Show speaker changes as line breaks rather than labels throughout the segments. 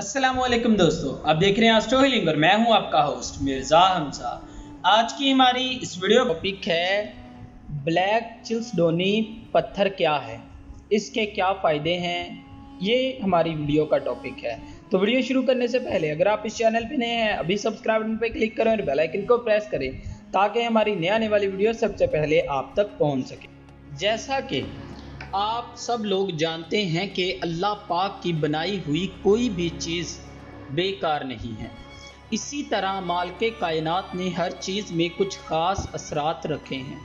अस्सलाम वालेकुम दोस्तों, आप देख रहे हैं एस्ट्रो हीलिंग और मैं हूं आपका होस्ट मिर्ज़ा हमजा। आज की हमारी इस वीडियो टॉपिक है ब्लैक चिल्सडोनी पत्थर क्या है, इसके क्या फ़ायदे हैं, ये हमारी वीडियो का टॉपिक है। तो वीडियो शुरू करने से पहले अगर आप इस चैनल पे नए हैं अभी सब्सक्राइब बटन पे क्लिक करें और बेल आइकन को प्रेस करें ताकि हमारी नई आने वाली वीडियो सबसे पहले आप तक पहुँच सके। जैसा कि आप सब लोग जानते हैं कि अल्लाह पाक की बनाई हुई कोई भी चीज़ बेकार नहीं है। इसी तरह मालिक कायनात ने हर चीज़ में कुछ ख़ास असरात रखे हैं।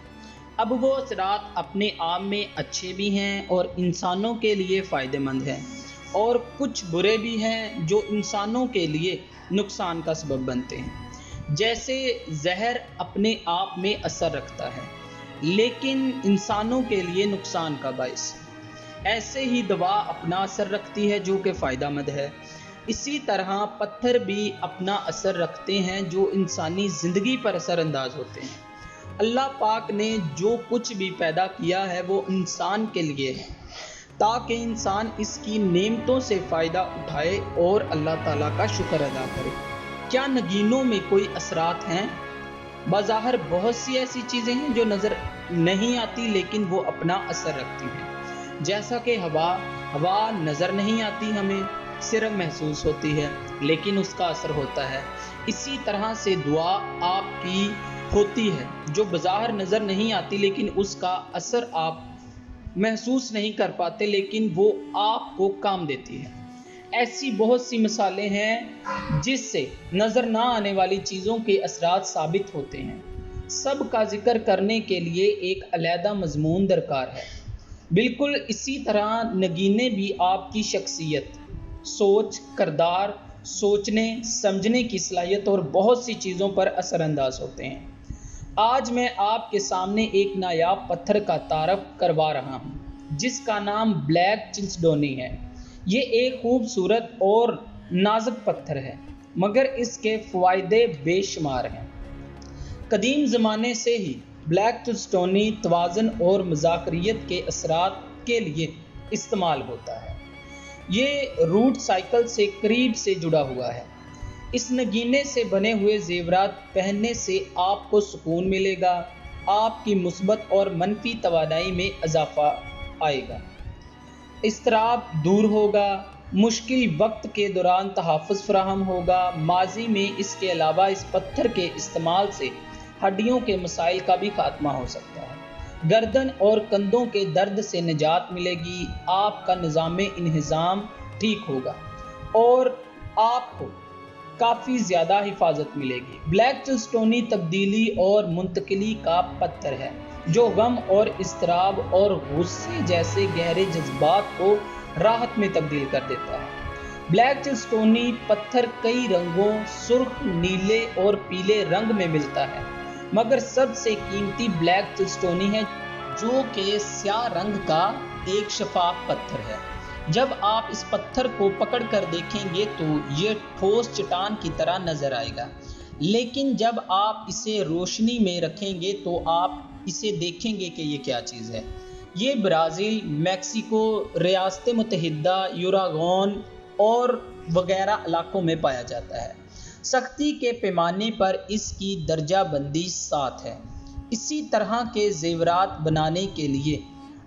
अब वो असरात अपने आप में अच्छे भी हैं और इंसानों के लिए फ़ायदेमंद हैं, और कुछ बुरे भी हैं जो इंसानों के लिए नुकसान का सबब बनते हैं। जैसे जहर अपने आप में असर रखता है लेकिन इंसानों के लिए नुकसान का बायस, ऐसे ही दवा अपना असर रखती है जो कि फ़ायदेमंद है। इसी तरह पत्थर भी अपना असर रखते हैं जो इंसानी ज़िंदगी पर असरअंदाज होते हैं। अल्लाह पाक ने जो कुछ भी पैदा किया है वो इंसान के लिए है ताकि इंसान इसकी नेमतों से फ़ायदा उठाए और अल्लाह ताला का शुक्र अदा करे। क्या नगीनों में कोई असरात हैं? बाज़ाहिर बहुत सी ऐसी चीज़ें हैं जो नज़र नहीं आती लेकिन वो अपना असर रखती हैं। जैसा कि हवा नज़र नहीं आती, हमें सिर्फ महसूस होती है लेकिन उसका असर होता है। इसी तरह से दुआ आपकी होती है जो बाज़ाहिर नज़र नहीं आती लेकिन उसका असर आप महसूस नहीं कर पाते लेकिन वो आपको काम देती है। ऐसी बहुत सी मिसालें हैं जिससे नज़र ना आने वाली चीज़ों के असरात साबित होते हैं। सब का जिक्र करने के लिए एक अलहदा मज़मून दरकार है। बिल्कुल इसी तरह नगीने भी आपकी शख्सियत, सोच, किरदार, सोचने समझने की सलाहियत और बहुत सी चीज़ों पर असरअंदाज होते हैं। आज मैं आपके सामने एक नायाब पत्थर का तारफ़ करवा रहा हूँ जिसका नाम ब्लैक चिल्सडोनी है। ये एक खूबसूरत और नाजुक पत्थर है मगर इसके फ़ायदे बेशुमार हैं। कदीम ज़माने से ही ब्लैक चिल्सडोनी तवाज़ुन और मज़ाकरियत के असरात के लिए इस्तेमाल होता है। ये रूट साइकिल से करीब से जुड़ा हुआ है। इस नगीने से बने हुए ज़ेवरात पहनने से आपको सुकून मिलेगा, आपकी मुस्बत और मनफी तवानाई में इजाफ़ा आएगा, इस्तराब दूर होगा, मुश्किल वक्त के दौरान तहफ़्फ़ुज़ फ़राहम होगा। माजी में इसके अलावा इस पत्थर के इस्तेमाल से हड्डियों के मसाइल का भी खात्मा हो सकता है। गर्दन और कंधों के दर्द से निजात मिलेगी, आपका निज़ाम इंहिज़ाम ठीक होगा और आपको काफ़ी ज़्यादा हिफाजत मिलेगी। ब्लैक चिल्सडोनी तब्दीली और मुंतकिली का पत्थर है जो गम और इस्तराब और गुस्से जैसे गहरे जज्बात को राहत में तब्दील कर देता है। ब्लैक चिल्सडोनी पत्थर कई रंगों, सुर्ख, नीले और पीले रंग में मिलता है मगर सबसे कीमती ब्लैक चिल्सडोनी है जो कि स्याह रंग का एक शफाफ पत्थर है। जब आप इस पत्थर को पकड़ कर देखेंगे तो ये ठोस चट्टान की तरह नज़र आएगा, लेकिन जब आप इसे रोशनी में रखेंगे तो आप इसे देखेंगे कि ये क्या चीज़ है। ये ब्राज़ील, मैक्सिको, रियासत मुत्तहिदा, यूरागॉन और वगैरह इलाकों में पाया जाता है। सख्ती के पैमाने पर इसकी दर्जा बंदी 7 है। इसी तरह के ज़ेवरात बनाने के लिए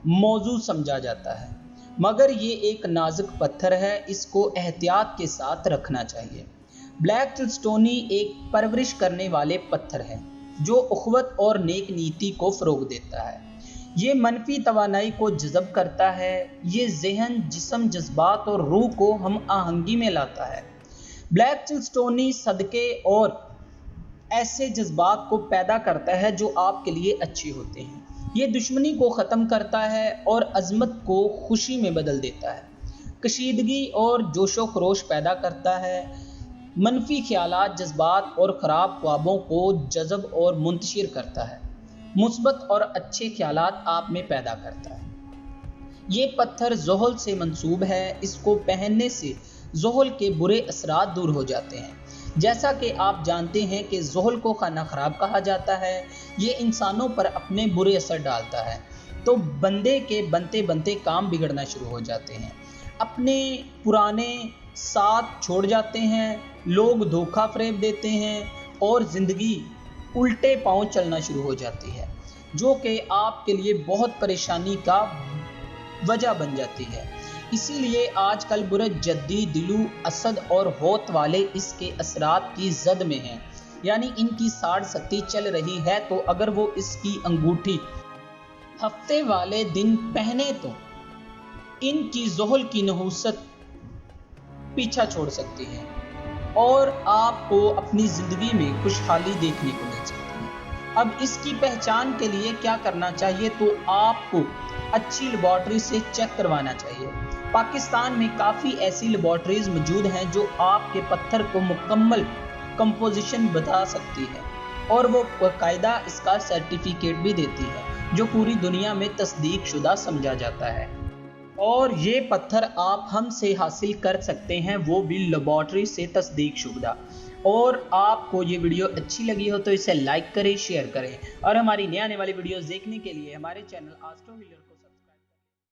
मौजू समझा जाता है मगर ये एक नाजुक पत्थर है, इसको एहतियात के साथ रखना चाहिए। ब्लैक चिल्सडोनी एक परवरिश करने वाले पत्थर है जो उख़्वत और नेक नीति को फ़रोग़ देता है। ये मनफी तवानाई को जज़ब करता है। ये ज़हन, जिस्म, जज्बात और रूह को हम आहंगी में लाता है। ब्लैक चिल्सडोनी सदक़े और ऐसे जज्बात को पैदा करता है जो आपके लिए अच्छे होते हैं। ये दुश्मनी को ख़त्म करता है और अज़मत को खुशी में बदल देता है। कशीदगी और जोशो खरोश पैदा करता है। मनफी ख़यालात, जज्बात और ख़राब ख्वाबों को जज़ब और मुंतशिर करता है। मुस्बत और अच्छे ख़यालात आप में पैदा करता है। ये पत्थर ज़ोहल से मंसूब है। इसको पहनने से ज़ोहल के बुरे असरात दूर हो जाते हैं। जैसा कि आप जानते हैं कि ज़ोहल को खाना ख़राब कहा जाता है। ये इंसानों पर अपने बुरे असर डालता है तो बंदे के बनते बनते काम बिगड़ना शुरू हो जाते हैं। अपने पुराने साथ छोड़ जाते हैं, लोग धोखा फरेब देते हैं और ज़िंदगी उल्टे पांव चलना शुरू हो जाती है, जो कि आपके लिए बहुत परेशानी का वजह बन जाती है। इसीलिए आजकल बुरे जद्दी, दिलू, असद और होत वाले इसके असरात की जद में हैं, यानी इनकी साड़ शक्ति चल रही है। तो अगर वो इसकी अंगूठी हफ्ते वाले दिन पहने तो इनकी ज़ोहल की नहूसत पीछा छोड़ सकती है और आपको अपनी ज़िंदगी में खुशहाली देखने को मिल सकती है। अब इसकी पहचान के लिए क्या करना चाहिए, तो आपको अच्छी लेबॉर्ट्री से चेक करवाना चाहिए। पाकिस्तान में काफ़ी ऐसी लेबॉर्ट्रीज मौजूद हैं जो आपके पत्थर को मुकम्मल कंपोजिशन बता सकती है और वो बाकायदा इसका सर्टिफिकेट भी देती है, जो पूरी दुनिया में तस्दीक शुदा समझा जाता है। और ये पत्थर आप हमसे हासिल कर सकते हैं, वो भी लेबॉर्ट्री से तस्दीक शुदा। और आपको ये वीडियो अच्छी लगी हो तो इसे लाइक करें, शेयर करें और हमारी नए आने वाली वीडियोस देखने के लिए हमारे चैनल एस्ट्रो हीलर को